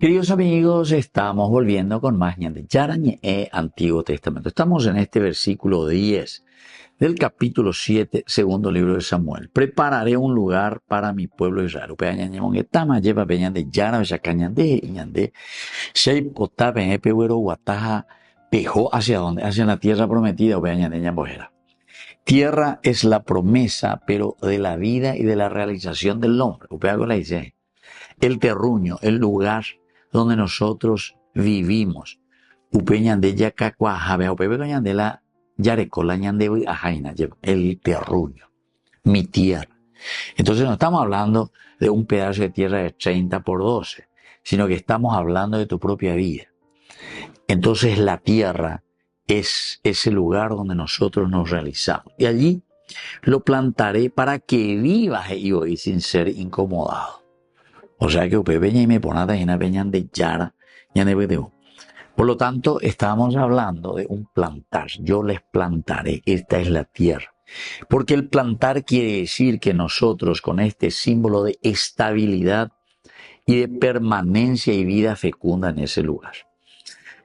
Queridos amigos, estamos volviendo con más Ñande Yara Ñe Antiguo Testamento. Estamos en este versículo 10 del capítulo 7, segundo libro de Samuel. Prepararé un lugar para mi pueblo Israel. ¿Hacia dónde? Hacia la tierra prometida. Tierra es la promesa, pero de la vida y de la realización del hombre. El terruño, el lugar donde nosotros vivimos. El terruño, mi tierra. Entonces no estamos hablando de un pedazo de tierra de 30 por 12, sino que estamos hablando de tu propia vida. Entonces la tierra es ese lugar donde nosotros nos realizamos. Y allí lo plantaré para que vivas y sin ser incomodado. O sea que por lo tanto, estamos hablando de un plantar. Yo les plantaré. Esta es la tierra. Porque el plantar quiere decir que nosotros, con este símbolo de estabilidad y de permanencia y vida fecunda en ese lugar.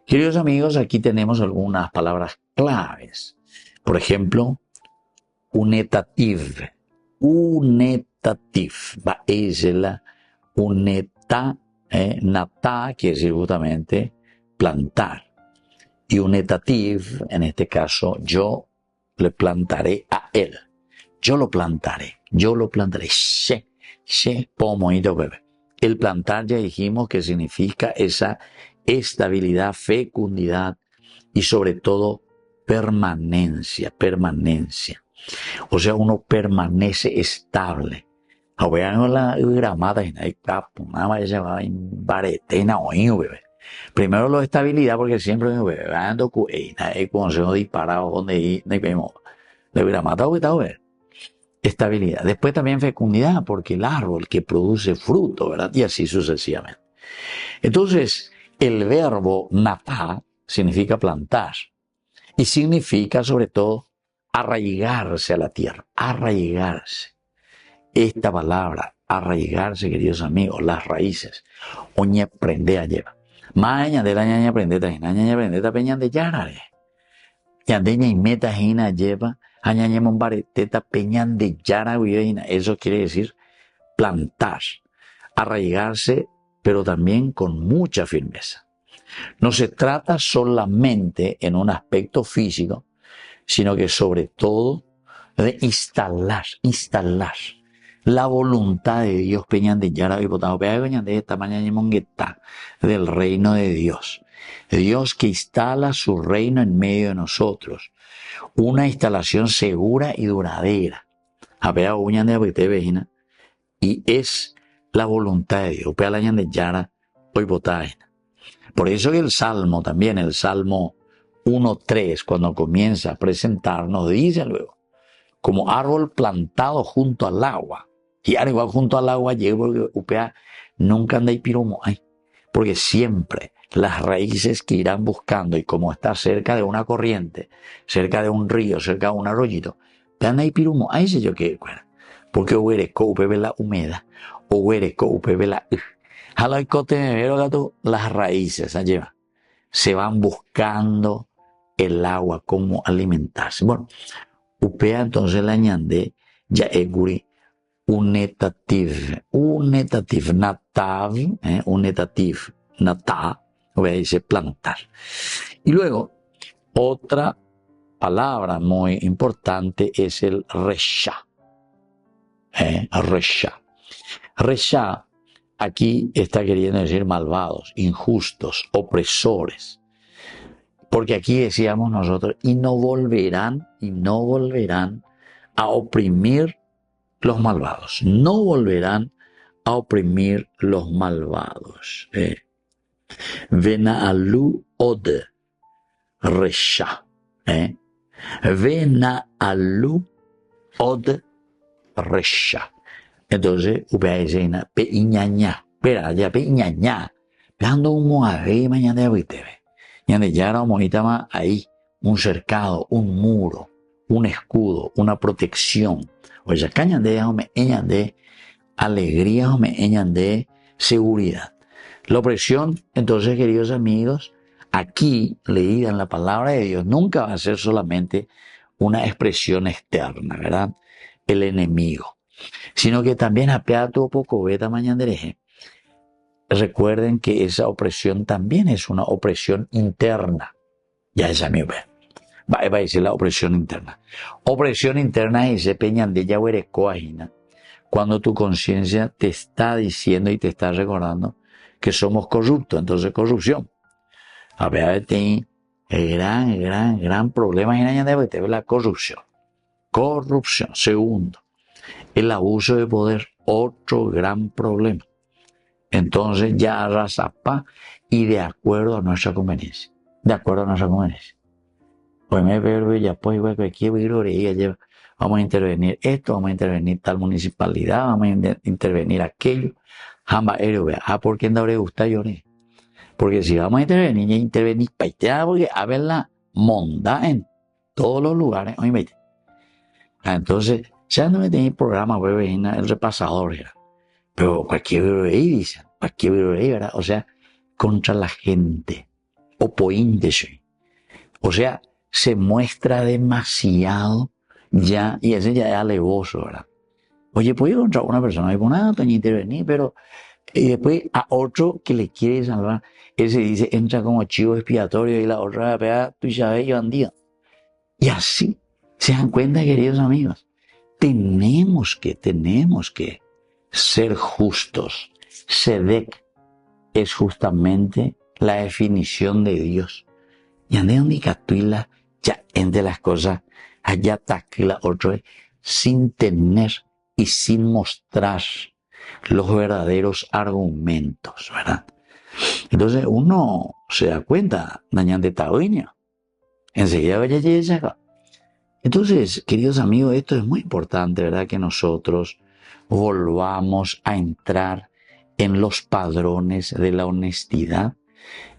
Queridos amigos, aquí tenemos algunas palabras claves. Por ejemplo, unetativ. Unetativ. Uneta, nata quiere decir justamente plantar. Y unetativ, en este caso, yo le plantaré a él. Yo lo plantaré. She, pomoito bebé. El plantar ya dijimos que significa esa estabilidad, fecundidad y sobre todo permanencia. O sea, uno permanece estable. Vean la gramada en el capo, nada más se va en baretena o en bebé. Primero la estabilidad, porque siempre me bebé, ando hay consejo disparado donde vemos la gramada o está ver. Estabilidad. Después también fecundidad, porque el árbol que produce fruto, ¿verdad? Y así sucesivamente. Entonces, el verbo natá significa plantar y significa sobre todo arraigarse a la tierra, arraigarse. Esta palabra, arraigarse, queridos amigos, las raíces, oñe prende a lleva. Maña de la ñaña prende ta peña de yarare. Yandeña y meta jina lleva. Eso quiere decir plantar, arraigarse, pero también con mucha firmeza. No se trata solamente en un aspecto físico, sino que sobre todo de instalar la voluntad de Dios del reino de Dios. Dios que instala su reino en medio de nosotros. Una instalación segura y duradera. Y es la voluntad de Dios. Por eso que el Salmo también, el Salmo 1:3, cuando comienza a presentarnos, dice luego, como árbol plantado junto al agua. Y ahora igual junto al agua llego porque nunca anda y piromo. Porque siempre las raíces que irán buscando, y como está cerca de una corriente, cerca de un río, cerca de un arroyito, dan ahí pirumo, ahí sé yo que, porque huereco upebe la humedad, o huereco upebe la las raíces lleva, se van buscando el agua, cómo alimentarse. Bueno, upea entonces la ñande, ya eguri, un netativ, natá, dice plantar. Y luego, otra palabra muy importante es el resha. Resha, aquí está queriendo decir malvados, injustos, opresores. Porque aquí decíamos nosotros, y no volverán a oprimir los malvados. No volverán a oprimir los malvados. Vena'alu od resha. Vena'alu od resha. Entonces, upeaisena pe iñaña. Pero ya pe iñaña. Dando un moabe mañana de abitebe. Ñande yara moitama ahí. Un cercado, un muro, un escudo, una protección. O sea, cañande de alegría, de seguridad. La opresión, entonces, queridos amigos, aquí leída en la palabra de Dios, nunca va a ser solamente una expresión externa, ¿verdad? El enemigo. Sino que también apeato poco beta mañandereje. Recuerden que esa opresión también es una opresión interna. Ya es amigo. Va a decir la opresión interna. Opresión interna es ese peñan de yahuerecoajina. Cuando tu conciencia te está diciendo y te está recordando que somos corruptos, entonces corrupción. A ver, tiene gran problema en la corrupción. Corrupción. Segundo, el abuso de poder, otro gran problema. Entonces ya arrasapa y de acuerdo a nuestra conveniencia. Pues me veo ya pues vamos a intervenir esto, vamos a intervenir tal municipalidad, vamos a intervenir aquello. ¿Por qué no le gusta llorar? Porque si vamos a intervenir paiteada, porque a ver la monda en todos los lugares. Entonces, ya no me tenéis programa, el repasador, ¿verdad? Pero cualquier bebé dicen, ¿verdad? O sea, contra la gente, opoíndese. O sea, se muestra demasiado ya, y ese ya es alevoso, ¿verdad? Oye, pues ir contra una persona, y pues nada, tengo que intervenir, pero y después a otro que le quiere salvar, ese dice, entra como chivo expiatorio, y la otra pega, tú sabes, yo andía. Y así, se dan cuenta, queridos amigos, tenemos que ser justos Sedek es justamente la definición de Dios. Y ande donde catuila ya entre las cosas, allá taquila otro, sin tener y sin mostrar los verdaderos argumentos, ¿verdad? Entonces uno se da cuenta, dañante taoña, enseguida vaya y acá. Entonces, queridos amigos, esto es muy importante, ¿verdad? Que nosotros volvamos a entrar en los padrones de la honestidad,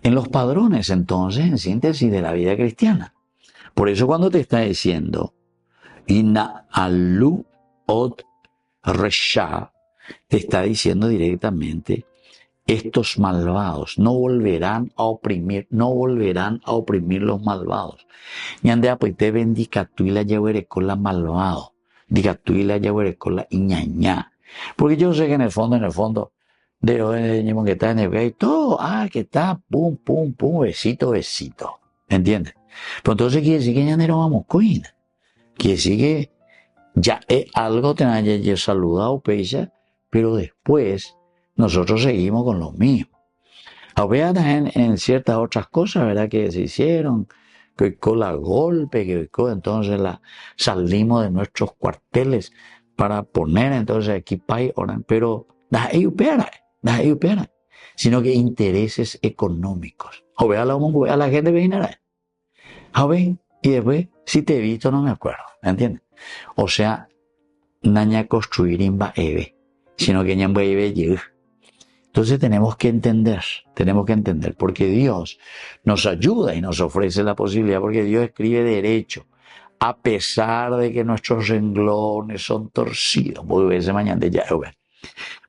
en los padrones, entonces, en síntesis, de la vida cristiana. Por eso cuando te está diciendo, Ina alu od resha, te está diciendo directamente, estos malvados no volverán a oprimir los malvados. Ñandea pues te bendicatuila yahuerecola malvado, dicatuila yahuerecola iñañá. Porque yo sé que en el fondo, de hoy que está en el y todo, que está, pum, pum, pum, besito, besito. ¿Entiendes? Pero entonces quiere decir que ya no vamos coin. Quiere decir que ya es algo te haya saludado, pecha, pero después nosotros seguimos con lo mismo. Vean en ciertas otras cosas, ¿verdad? Que se hicieron, que con la golpe, que entonces salimos de nuestros cuarteles para poner entonces aquí pay, pero das ayupera, sino que intereses económicos. O vea a la gente venir y después, si te he visto, no me acuerdo, ¿entiendes? O sea, naña construir imba eve, sino que ñamba eve llega. Entonces tenemos que entender, porque Dios nos ayuda y nos ofrece la posibilidad, porque Dios escribe derecho, a pesar de que nuestros renglones son torcidos. Voy a ver ese mañana de ya.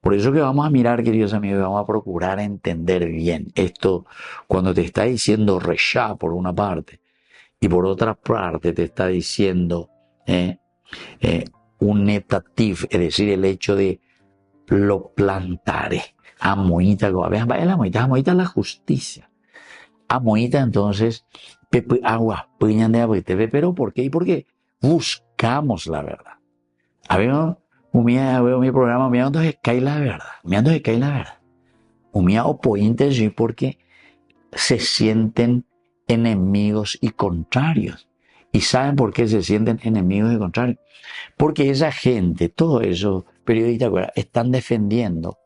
Por eso que vamos a mirar, queridos amigos, vamos a procurar entender bien esto cuando te está diciendo resha por una parte y por otra parte te está diciendo un netativ, es decir, el hecho de lo plantaré. Amoita, amoita la justicia. Amoita entonces, agua, piñan de agua, pero ¿por qué? Y porque buscamos la verdad. Habemos mi programa, entonces cae la verdad. Umía opointe sí porque se sienten enemigos y contrarios. ¿Y saben por qué se sienten enemigos y contrarios? Porque esa gente, todos esos periodistas, ¿verdad?, están defendiendo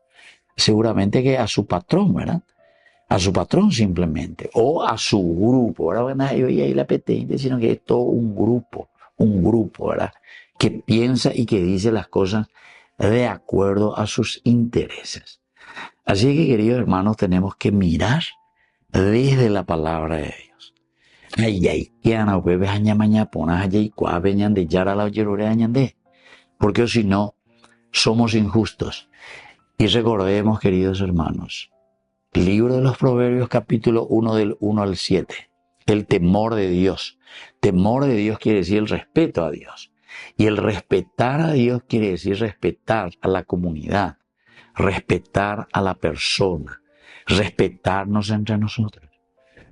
seguramente que a su patrón, ¿verdad? A su patrón simplemente, o a su grupo, ¿verdad? Bueno, yo ahí la petente, sino que es todo un grupo, ¿verdad? Que piensa y que dice las cosas de acuerdo a sus intereses. Así que, queridos hermanos, tenemos que mirar desde la palabra de Dios. Porque si no, somos injustos. Y recordemos, queridos hermanos, libro de los Proverbios, capítulo 1, del 1 al 7, el temor de Dios. Temor de Dios quiere decir el respeto a Dios. Y el respetar a Dios quiere decir respetar a la comunidad, respetar a la persona, respetarnos entre nosotros.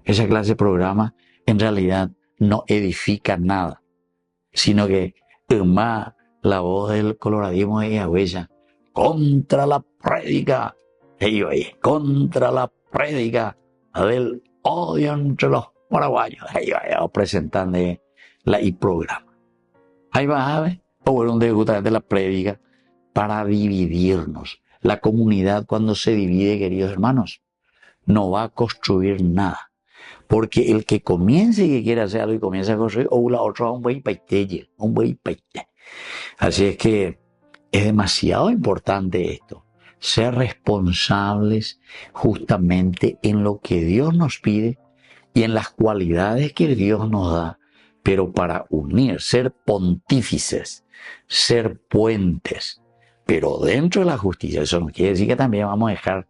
Esa clase de programa en realidad no edifica nada, sino que la voz del coloradismo de Yahweh contra la prédica, contra la prédica del odio entre los paraguayos, presentando el programa. Ahí va a ver, o bueno, justamente la prédica para dividirnos. La comunidad, cuando se divide, queridos hermanos, no va a construir nada. Porque el que comience y que quiera hacer algo y comienza a construir, o la otra un buen paite. Así es que es demasiado importante esto. Ser responsables justamente en lo que Dios nos pide y en las cualidades que Dios nos da, pero para unir, ser pontífices, ser puentes, pero dentro de la justicia. Eso no quiere decir que también vamos a dejar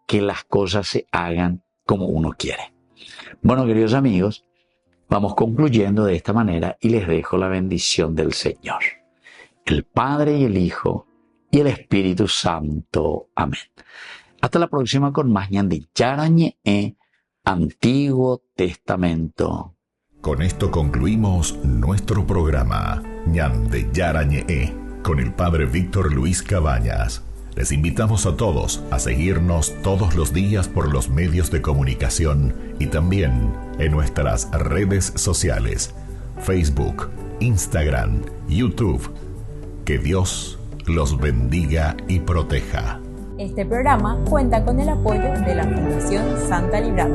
que las cosas se hagan como uno quiere. Bueno, queridos amigos, vamos concluyendo de esta manera y les dejo la bendición del Señor, el Padre y el Hijo y el Espíritu Santo. Amén. Hasta la próxima con más Ñande Yarañe, Antiguo Testamento. Con esto concluimos nuestro programa Ñande Yarañe, con el Padre Víctor Luis Cabañas. Les invitamos a todos a seguirnos todos los días por los medios de comunicación y también en nuestras redes sociales, Facebook, Instagram, YouTube. Que Dios los bendiga y proteja. Este programa cuenta con el apoyo de la Fundación Santa Librada.